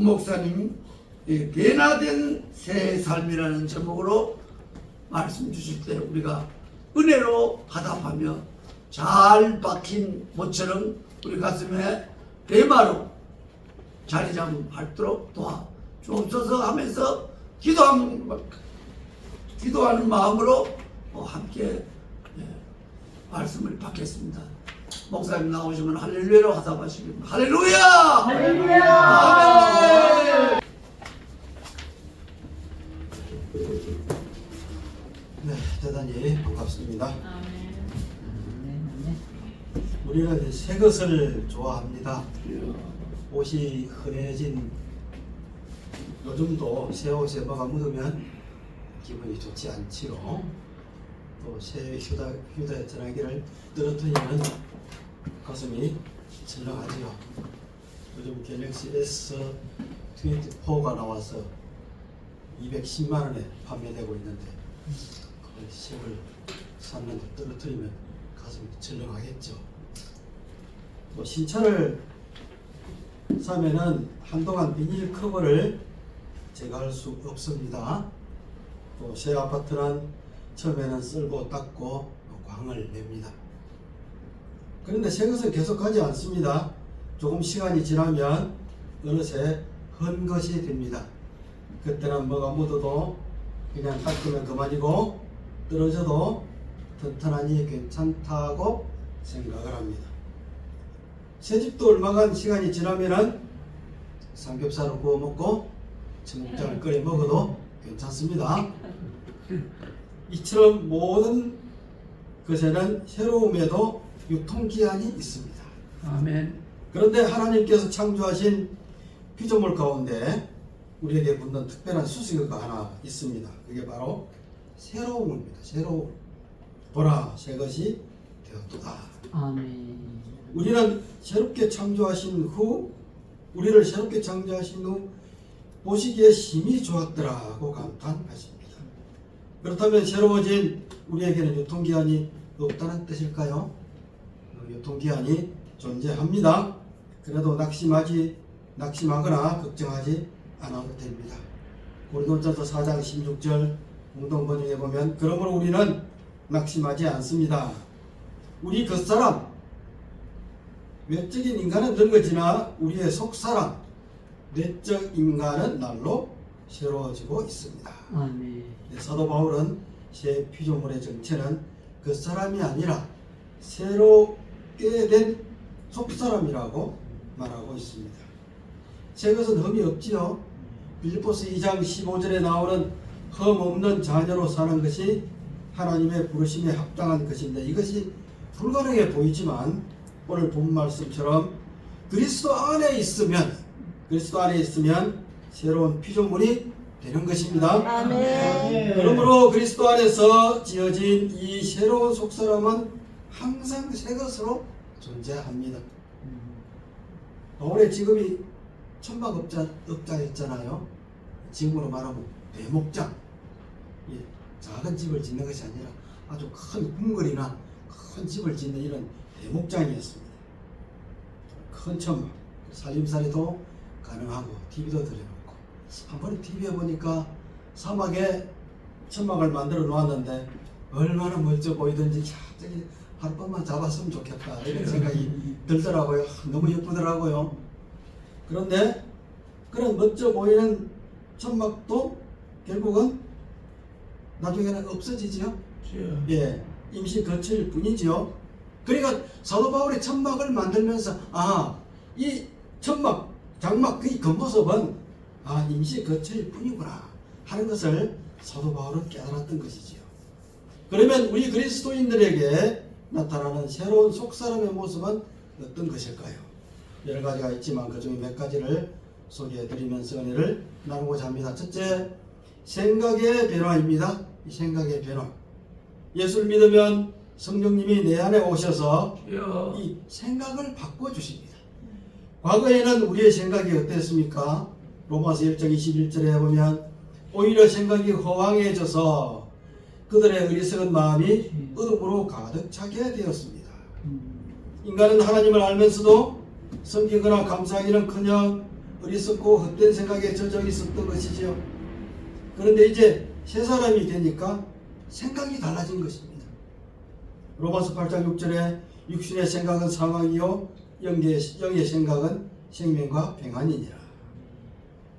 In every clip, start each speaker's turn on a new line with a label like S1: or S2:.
S1: 목사님 변화된 새 삶이라는 제목으로 말씀 주실 때 우리가 은혜로 화답하며 잘 박힌 모처럼 우리 가슴에 대마로 자리 잡음하도록 도와 주옵소서 하면서 기도하는 마음으로 함께 말씀을 받겠습니다. 목사님 나오시면 할렐루야로 화답하시겠습니다. 할렐루야!
S2: 할렐루야!
S1: 아멘!
S3: 네, 대단히 반갑습니다. 우리는 새 것을 좋아합니다. 옷이 흔해진 요즘도 새 옷에 뭐가 묻으면 기분이 좋지 않지요. 또 새 휴대전화기를 떨어뜨리면 가슴이 철렁하지요. 요즘 갤럭시 S24가 나와서 210만 원에 판매되고 있는데 그 색을 샀는데 떨어뜨리면 가슴이 철렁하겠죠. 또 신차를 사면은 한동안 비닐 커버를 제거할 수 없습니다. 또 새 아파트는 처음에는 쓸고 닦고 광을 냅니다. 그런데 새 것은 계속 가지 않습니다. 조금 시간이 지나면 어느새 헌 것이 됩니다. 그때는 뭐가 묻어도 그냥 닦으면 그만이고 떨어져도 튼튼하니 괜찮다고 생각을 합니다. 새집도 얼마간 시간이 지나면은 삼겹살을 구워 먹고 청국장을 끓여 먹어도 괜찮습니다. 이처럼 모든 것에는 새로움에도 유통기한이 있습니다.
S1: 아멘.
S3: 그런데 하나님께서 창조하신 피조물 가운데 우리에게 붙는 특별한 수식어가 하나 있습니다. 그게 바로 새로움입니다. 새로움. 보라, 새 것이 되었도다.
S2: 아멘.
S3: 우리를 새롭게 창조하신 후 보시기에 심히 좋았더라고 감탄하십니다. 그렇다면 새로워진 우리에게는 유통기한이 없다는 뜻일까요? 유통기한이 존재합니다. 그래도 낙심하거나 걱정하지 않아도 됩니다. 고린도전서 4장 16절 공동번역에 보면 그러므로 우리는 낙심하지 않습니다. 우리 겉사람 외적인 인간은 늙어지나 우리의 속사람 내적 인간은 날로 새로워지고 있습니다.
S2: 아멘.
S3: 사도 바울은 새 피조물의 정체는 겉사람이 아니라 새롭게 된 속사람이라고 말하고 있습니다. 새 것은 흠이 없지요. 빌립보서 2장 15절에 나오는 흠 없는 자녀로 사는 것이 하나님의 부르심에 합당한 것인데 이것이 불가능해 보이지만 오늘 본 말씀처럼 그리스도 안에 있으면 새로운 피조물이 되는 것입니다.
S2: 아멘.
S3: 그러므로 그리스도 안에서 지어진 이 새로운 속사람은 항상 새 것으로 존재합니다. 바울의 직업이 천막업자였잖아요. 지금으로 말하면 대목장. 작은 집을 짓는 것이 아니라 아주 큰 궁궐이나 큰 집을 짓는 이런 대목장이었습니다. 큰 천막, 살림살이도 가능하고 TV도 들여놓고 한 번에 TV에 보니까 사막에 천막을 만들어 놓았는데 얼마나 멋져 보이던지 저기 하룻밤만 잡았으면 좋겠다 이런 생각이 들더라고요. 너무 예쁘더라고요. 그런데 그런 멋져 보이는 천막도 결국은 나중에는 없어지지요. 임시 거칠 뿐이지요. 그러니까 사도 바울이 천막을 만들면서 이 천막, 장막 그 겉모습은 임시 거칠 뿐이구나 하는 것을 사도 바울은 깨달았던 것이지요. 그러면 우리 그리스도인들에게 나타나는 새로운 속사람의 모습은 어떤 것일까요? 여러 가지가 있지만 그 중에 몇 가지를 소개해드리면서 은혜를 나누고자 합니다. 첫째, 생각의 변화입니다. 이 생각의 변화. 예수를 믿으면 성령님이 내 안에 오셔서 이 생각을 바꿔주십니다. 과거에는 우리의 생각이 어땠습니까? 로마서 1장 21절에 보면 오히려 생각이 허황해져서 그들의 어리석은 마음이 어둠으로 가득 차게 되었습니다. 인간은 하나님을 알면서도 섬기거나 감사하기는커녕 어리석고 헛된 생각에 젖어 있었던 것이지요. 그런데 이제 새 사람이 되니까 생각이 달라진 것입니다. 로마서 8장 6절에 육신의 생각은 사망이요 영의 생각은 생명과 평안이니라.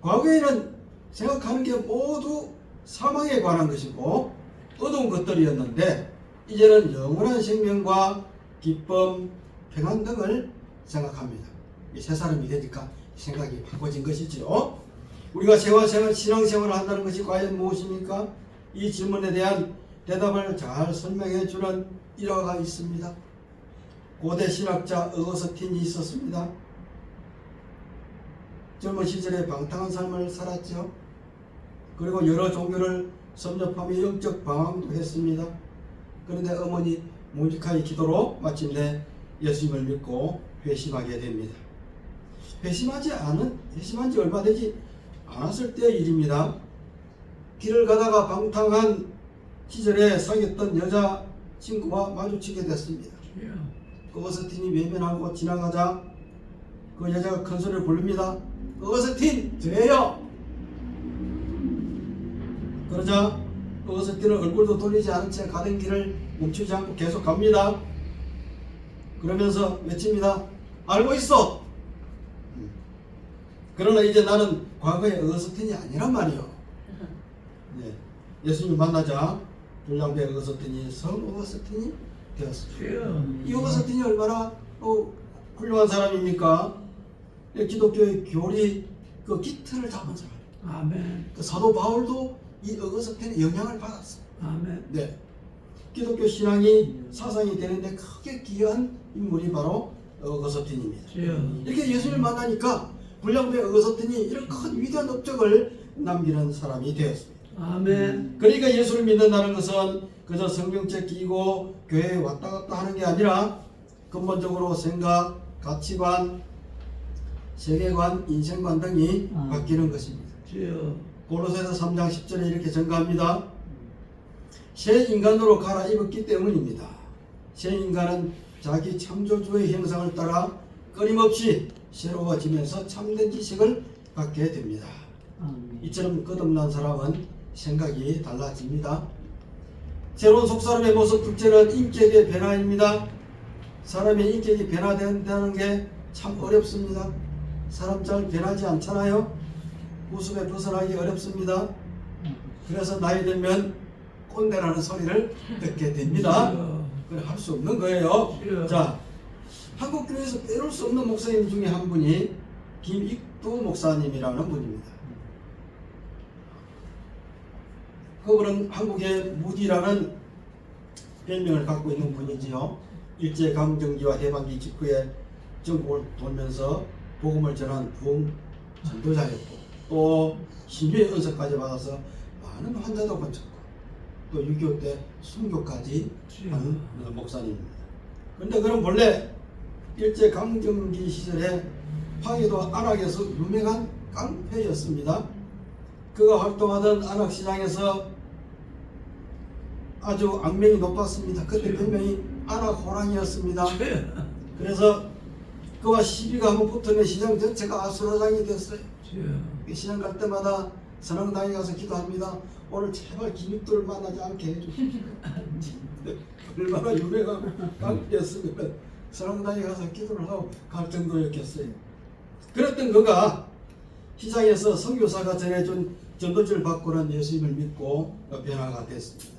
S3: 과거에는 생각하는 게 모두 사망에 관한 것이고 어두운 것들이었는데 이제는 영원한 생명과 기쁨, 평안 등을 생각합니다. 새 사람이 되니까 생각이 바꿔진 것이죠. 우리가 신앙생활을 한다는 것이 과연 무엇입니까? 이 질문에 대한 대답을 잘 설명해 주는 일화가 있습니다. 고대 신학자 어거스틴이 있었습니다. 젊은 시절에 방탕한 삶을 살았죠. 그리고 여러 종교를 섭렵하며 영적 방황도 했습니다. 그런데 어머니 모니카의 기도로 마침내 예수님을 믿고 회심하게 됩니다. 회심한 지 얼마 되지 않았을 때의 일입니다. 길을 가다가 방탕한 시절에 사귀었던 여자친구와 마주치게 됐습니다. 어거스틴이 외면하고 지나가자 그 여자가 큰 소리를 부릅니다. 어거스틴, 저예요. 그러자 어거스틴은 얼굴도 돌리지 않은 채 가던 길을 멈추지 않고 계속 갑니다. 그러면서 외칩니다. 알고 있어. 그러나 이제 나는 과거의 어거스틴이 아니란 말이요. 네. 예수님 만나자 불량배 어거스틴이 성 어거스틴이 되었습니다. 이 어거스틴이 얼마나 훌륭한 사람입니까? 기독교의 교리 그 기틀을 잡은 사람.
S1: 아멘.
S3: 그 사도 바울도 이 어거스틴의 영향을 받았어요.
S1: 아멘.
S3: 네. 기독교 신앙이 사상이 되는데 크게 기여한 인물이 바로 어거스틴입니다. 이렇게 예수님을 만나니까 불량배 어거스틴이 이런 큰 위대한 업적을 남기는 사람이 되었습니다.
S1: 아멘.
S3: 그러니까 예수를 믿는다는 것은 그저 성경책 끼고 교회에 왔다 갔다 하는 게 아니라 근본적으로 생각, 가치관, 세계관, 인생관 등이 바뀌는 것입니다. 고로새서 3장 10절에 이렇게 증가합니다. 새 인간으로 갈아입었기 때문입니다. 새 인간은 자기 창조주의 형상을 따라 끊임없이 새로워지면서 참된 지식을 갖게 됩니다. 이처럼 거듭난 사람은 생각이 달라집니다. 새로운 속사람의 모습 둘째는 인격의 변화입니다. 사람의 인격이 변화된다는 게 참 어렵습니다. 사람 잘 변하지 않잖아요. 모습에 벗어나기 어렵습니다. 그래서 나이 들면 꼰대라는 소리를 듣게 됩니다. 그래 할 수 없는 거예요. 자, 한국 교회에서 빼놓을 수 없는 목사님 중에 한 분이 김익두 목사님이라는 분입니다. 그분은 한국의 무디라는 별명을 갖고 있는 분이지요. 일제강점기와 해방기 직후에 전국을 돌면서 복음을 전한 부흥 전도자였고 또 신유의 은사까지 받아서 많은 환자도 고쳤고 또 6.25 때 순교까지 하는 목사님입니다. 그런데 그는 본래 일제강점기 시절에 황해도 안악에서 유명한 깡패였습니다. 그가 활동하던 안악시장에서 아주 악명이 높았습니다. 그때 별명이 안악호랑이였습니다. 그래서 그와 시비가 한번 붙으면 시장 전체가 아수라장이 됐어요. 시장 갈 때마다 선앙당에 가서 기도합니다. 오늘 제발 김익두를 만나지 않게 해주십시오. 얼마나 유명한 깡패였으면 선앙당에 가서 기도를 하고 갈 정도였겠어요. 그랬던 그가 시장에서 선교사가 전해준 전도지를 받고는 예수님을 믿고 변화가 됐습니다.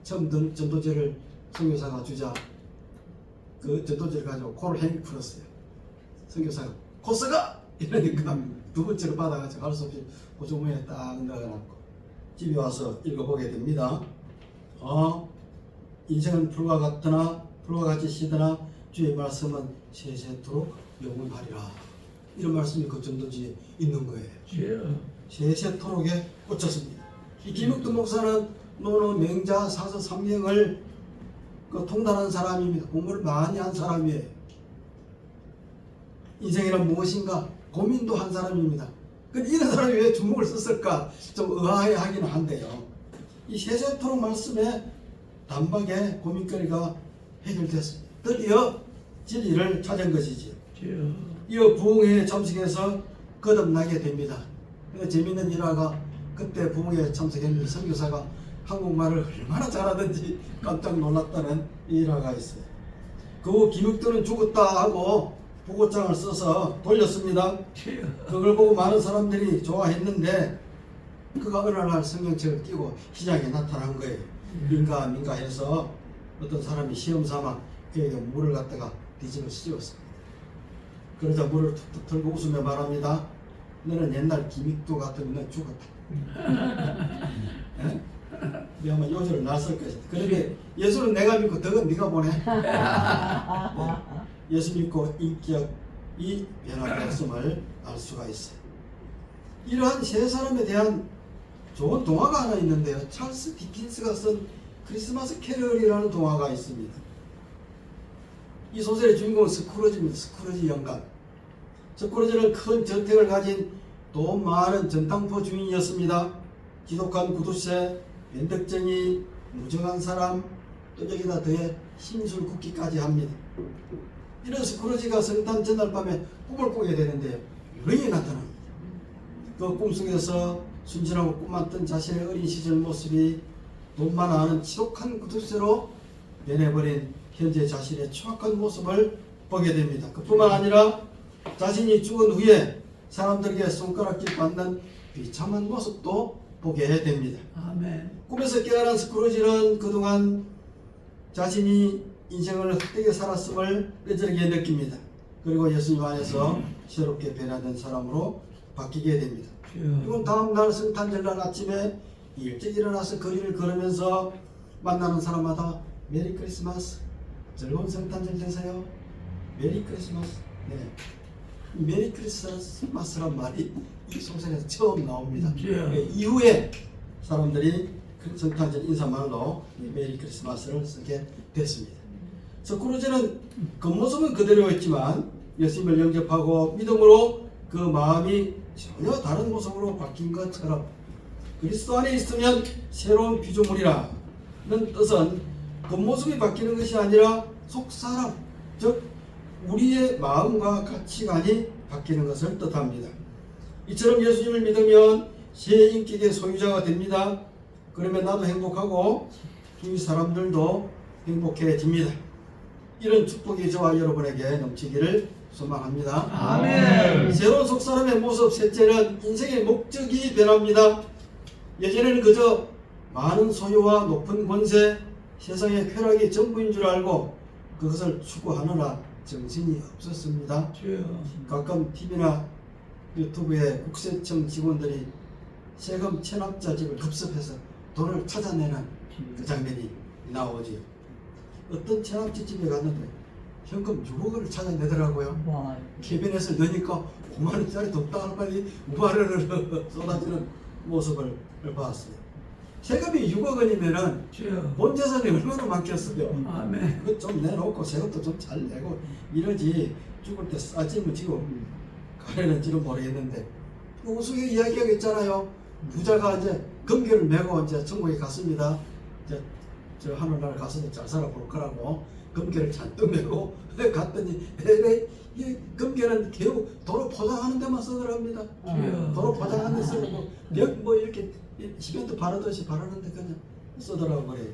S3: 처음 전도지를 선교사가 주자 그 전도지를 가지고 코를 행 풀었어요. 선교사가 코스가! 이러니까 두 번째로 받아가지고 할 수 없이 호주머니에 딱 넣어놨고 집에 와서 읽어보게 됩니다. 인생은 불과 같이 시드나 주의 말씀은 세세토록 영원하리라. 이런 말씀이 그 전도지에 있는 거예요. 세세토록에 꽂혔습니다. 이 김익두 목사는 노노 맹자 사서 삼경을 통달한 사람입니다. 공부를 많이 한 사람이에요. 인생이란 무엇인가 고민도 한 사람입니다. 근데 이런 사람이 왜 주목을 썼을까 좀 의아해하기는 한데요. 이 세세토록 말씀에 단박에 고민거리가 해결됐습니다. 드디어 진리를 찾은 것이지요. 이어 부흥회에 참석해서 거듭나게 됩니다. 근데 재밌는 일화가 그때 부모에 참석했는 선교사가 한국말을 얼마나 잘하든지 깜짝 놀랐다는 일화가 있어요. 그 후 김육도는 죽었다 하고 보고장을 써서 돌렸습니다.
S1: 주여.
S3: 그걸 보고 많은 사람들이 좋아했는데 그가 어느 날 성경책을 끼고 시장에 나타난 거예요. 민가 해서 어떤 사람이 시험 삼아 그에게 물을 갖다가 뒤집어 씌웠습니다. 그러자 물을 툭툭 털고 웃으며 말합니다. 너는 옛날 김익도 같으면 넌 죽었다. 예? 내가 아마 요절을 났을 것이다. 그런데 예수는 내가 믿고 덕은 네가 보내. 네. 예수 믿고 인격이 변화되었음을 알 수가 있어요. 이러한 세 사람에 대한 좋은 동화가 하나 있는데요. 찰스 디킨스가 쓴 크리스마스 캐럴이라는 동화가 있습니다. 이 소설의 주인공은 스크루지입니다. 스크루지 영감. 스크루지는 큰 저택을 가진 돈 많은 전당포 주인이었습니다. 지독한 구두쇠, 변덕쟁이, 무정한 사람, 또 여기다 더해 심술 굽기까지 합니다. 이런 스크루지가 성탄 전날 밤에 꿈을 꾸게 되는데요. 유령이 나타납니다. 그 꿈속에서 순진하고 꿈만던 자신의 어린 시절 모습이 돈 많아하는 지독한 구두쇠로 변해버린 현재 자신의 추악한 모습을 보게 됩니다. 그뿐만 아니라 자신이 죽은 후에 사람들에게 손가락질 받는 비참한 모습도 보게 됩니다.
S1: 아멘.
S3: 꿈에서 깨어난 스크루지는 그동안 자신이 인생을 헛되게 살았음을 뼈저리게 느낍니다. 그리고 예수님 안에서 새롭게 변화된 사람으로 바뀌게 됩니다. 그리고 다음날 성탄절날 아침에 일찍 일어나서 거리를 걸으면서 만나는 사람마다 메리 크리스마스, 즐거운 성탄절 되세요. 메리 크리스마스. 네. 메리 크리스마스란 말이 이 소설에서 처음 나옵니다. 네, 이후에 사람들이 성탄절 인사말로 메리 크리스마스를 쓰게 됐습니다. 스크루지는 겉모습은 그대로였지만 예수님을 영접하고 믿음으로 그 마음이 전혀 다른 모습으로 바뀐 것처럼 그리스도 안에 있으면 새로운 피조물이라는 뜻은 겉모습이 바뀌는 것이 아니라 속사람, 즉 우리의 마음과 가치관이 바뀌는 것을 뜻합니다. 이처럼 예수님을 믿으면 새 인격의 소유자가 됩니다. 그러면 나도 행복하고 주위 사람들도 행복해집니다. 이런 축복이 저와 여러분에게 넘치기를 소망합니다.
S1: 아멘.
S3: 새로운 속사람의 모습 셋째는 인생의 목적이 변합니다. 예전에는 그저 많은 소유와 높은 권세, 세상의 쾌락이 전부인 줄 알고 그것을 추구하느라 정신이 없었습니다. 가끔 TV나 유튜브에 국세청 직원들이 세금 체납자 집을 급습해서 돈을 찾아내는 그 장면이 나오지요. 어떤 체납지 집에 갔는데 현금 6억을 찾아내더라고요. 캐비넷을 넣으니까 5만 원짜리 덥다 빨리 5만 원을 쏟아지는 모습을 봤어요. 세금이 6억 원이면은 본 재산이 얼마나 많겠어요.
S1: 아멘.
S3: 그거 좀 내놓고 세금도 좀 잘 내고 이러지 죽을 때 싸짐을 지고 가려는지는 모르겠는데 우스개 이야기하겠잖아요. 부자가 이제 금괴를 메고 이제 천국에 갔습니다. 이제 저 하늘나라 가서 잘 살아볼 거라고 금괴를 잔뜩 메고 갔더니 이 금괴는 겨우 도로 포장하는 데만 쓰더랍니다. 도로 포장하는 데 쓰고 뭐 이렇게 시멘트 바르듯이 바르는데 그냥 쓰더라고 그래요.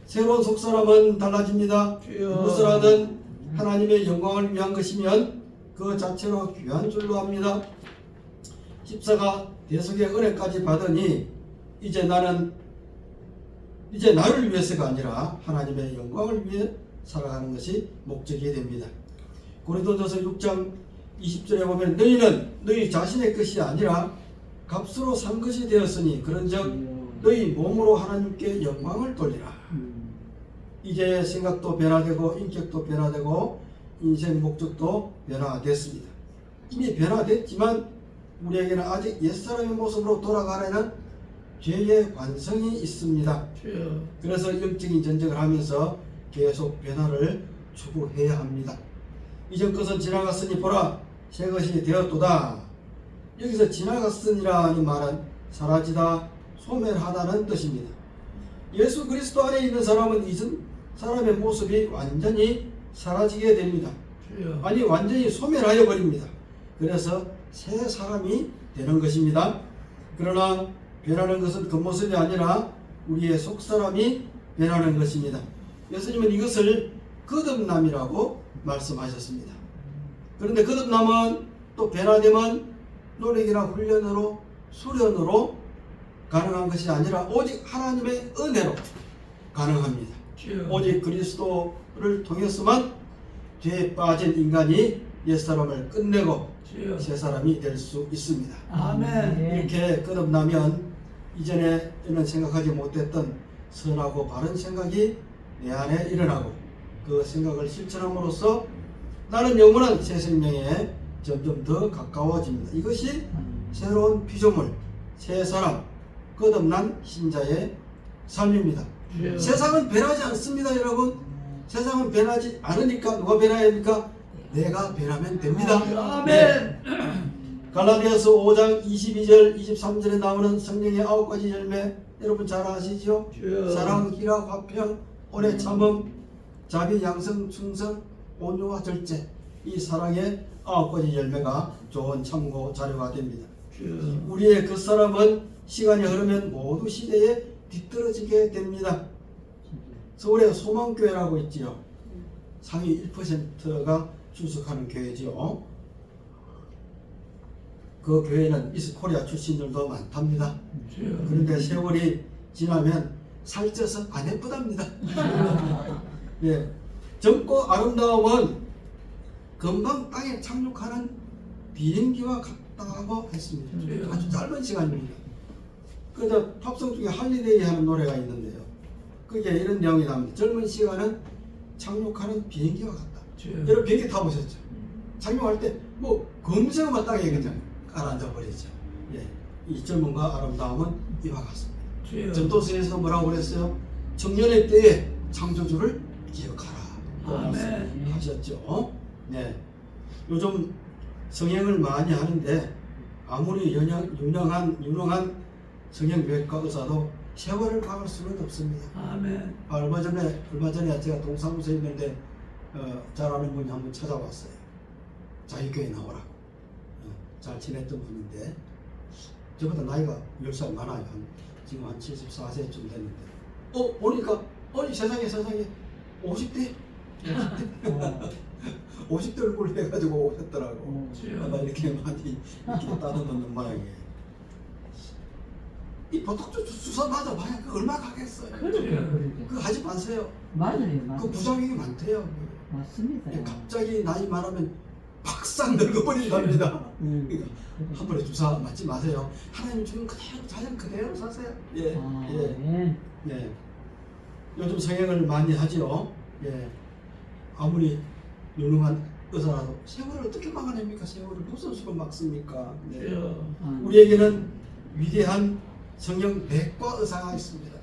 S3: 새로운 속사람은 달라집니다. 무엇을 하든 하나님의 영광을 위한 것이면 그 자체로 귀한 줄로 합니다. 십자가 대속의 은혜까지 받으니 이제 나를 위해서가 아니라 하나님의 영광을 위해 살아가는 것이 목적이 됩니다. 고린도전서 6장 20절에 보면 너희는 너희 자신의 것이 아니라 값으로 산 것이 되었으니 그런즉 너희 몸으로 하나님께 영광을 돌리라. 이제 생각도 변화되고 인격도 변화되고 인생 목적도 변화됐습니다. 이미 변화됐지만 우리에게는 아직 옛사람의 모습으로 돌아가려는 죄의 관성이 있습니다. 그래서 영적인 전쟁을 하면서 계속 변화를 추구해야 합니다. 이전 것은 지나갔으니 보라 새 것이 되었도다. 여기서 지나갔으니라는 말은 사라지다, 소멸하다는 뜻입니다. 예수 그리스도 안에 있는 사람은 이전 사람의 모습이 완전히 사라지게 됩니다. 아니 완전히 소멸하여 버립니다. 그래서 새 사람이 되는 것입니다. 그러나 변하는 것은 겉모습이 아니라 우리의 속사람이 변하는 것입니다. 예수님은 이것을 거듭남이라고 말씀하셨습니다. 그런데 거듭남은 또 변화됨은 노력이나 훈련으로 수련으로 가능한 것이 아니라 오직 하나님의 은혜로 가능합니다.
S1: 주여.
S3: 오직 그리스도를 통해서만 죄에 빠진 인간이 옛사람을 끝내고
S1: 주여.
S3: 새 사람이 될 수 있습니다.
S1: 아멘.
S3: 이렇게 거듭나면 이전에는 생각하지 못했던 선하고 바른 생각이 내 안에 일어나고 그 생각을 실천함으로써 나는 영원한 새 생명에 점점 더 가까워집니다. 이것이 새로운 피조물, 새 사람, 거듭난 신자의 삶입니다.
S1: 주여.
S3: 세상은 변하지 않습니다, 여러분. 세상은 변하지 않으니까 누가 변해야 됩니까? 내가 변하면 됩니다.
S1: 아멘.
S3: 갈라디아서 5장 22절 23절에 나오는 성령의 9가지 열매 여러분 잘 아시죠?
S1: 주여.
S3: 사랑, 희락, 화평, 오래 참음, 자비, 양성, 충성, 온유와 절제. 이 사랑의 9가지 열매가 좋은 참고 자료가 됩니다.
S1: 주여.
S3: 우리의 그 사람은 시간이 흐르면 모두 시대에 뒤떨어지게 됩니다. 서울에 소망교회라고 있지요. 상위 1%가 출석하는 교회지요. 그 교회는 미스코리아 출신들도 많답니다.
S1: 주여.
S3: 그런데 세월이 지나면 살쪄서 안 예쁘답니다. 예, 젊고 아름다움은 금방 땅에 착륙하는 비행기와 같다고 했습니다. 아주 짧은 시간입니다. 그저 팝송 중에 할리데이 하는 노래가 있는데요. 그게 이런 내용이 나옵니다. 젊은 시간은 착륙하는 비행기와 같다.
S1: 주여.
S3: 여러분 비행기 타보셨죠? 착륙할 때 뭐 검색어만 땅에 그냥 가라앉아 버리죠. 예, 이 젊음과 아름다움은 이와 같습니다.
S1: 주여.
S3: 전도서에서 뭐라고 그랬어요? 청년의 때에 창조주를 기억하라.
S1: 아멘.
S3: 하셨죠. 네. 요즘 성형을 많이 하는데 아무리 유능한 성형외과 의사도 세월을 박을 수는 없습니다.
S1: 아멘.
S3: 얼마 전에 제가 동사무소에 있는데 잘 아는 분이 한번 찾아왔어요. 자기 교회 나오라고. 잘 지냈던 분인데 저보다 나이가 10살 많아요. 지금 한 74세쯤 됐는데 보니까 세상에 50대 50대 얼굴 해가지고 오셨더라고. 아마 이렇게 많이 이렇게 따뜻한 모양이에요. 이 보톡스 주사 맞아봐야 그 얼마 가겠어요. 그거 하지 마세요.
S2: 맞아요.
S3: 그 부작용이 많대요.
S2: 맞습니다.
S3: 갑자기 나이 많으면 박상 늙어버린답니다. 그러니까 한 번에 주사 맞지 마세요. 하나님 주는 그대로 자연 그대로 사세요. 예, 예, 예. 요즘 성형을 많이 하죠. 예. 아무리 유능한 의사라도 세월을 어떻게 막아냅니까? 세월을 무슨 수로 막습니까? 네.
S1: 주여.
S3: 우리에게는 위대한 성형 내과 의사가 있습니다.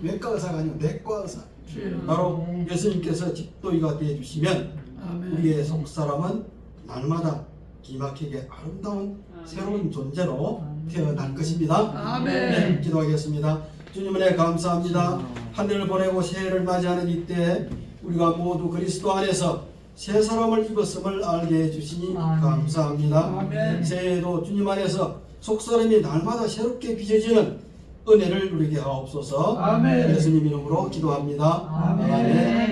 S3: 외과 의사가 아니고 내과 의사.
S1: 주여.
S3: 바로 예수님께서 집도의가 되어 주시면
S1: 아멘.
S3: 우리의 속사람은 날마다 기막히게 아름다운 새로운 존재로 태어날 것입니다.
S1: 아멘.
S3: 네, 기도하겠습니다. 주님 은혜 감사합니다. 한 해를 보내고 새해를 맞이하는 이때 우리가 모두 그리스도 안에서 새 사람을 입었음을 알게 해주시니 감사합니다.
S1: 아멘.
S3: 새해에도 주님 안에서 속사람이 날마다 새롭게 빚어지는 은혜를 누리게 하옵소서.
S1: 아멘.
S3: 예수님 이름으로 기도합니다.
S1: 아멘.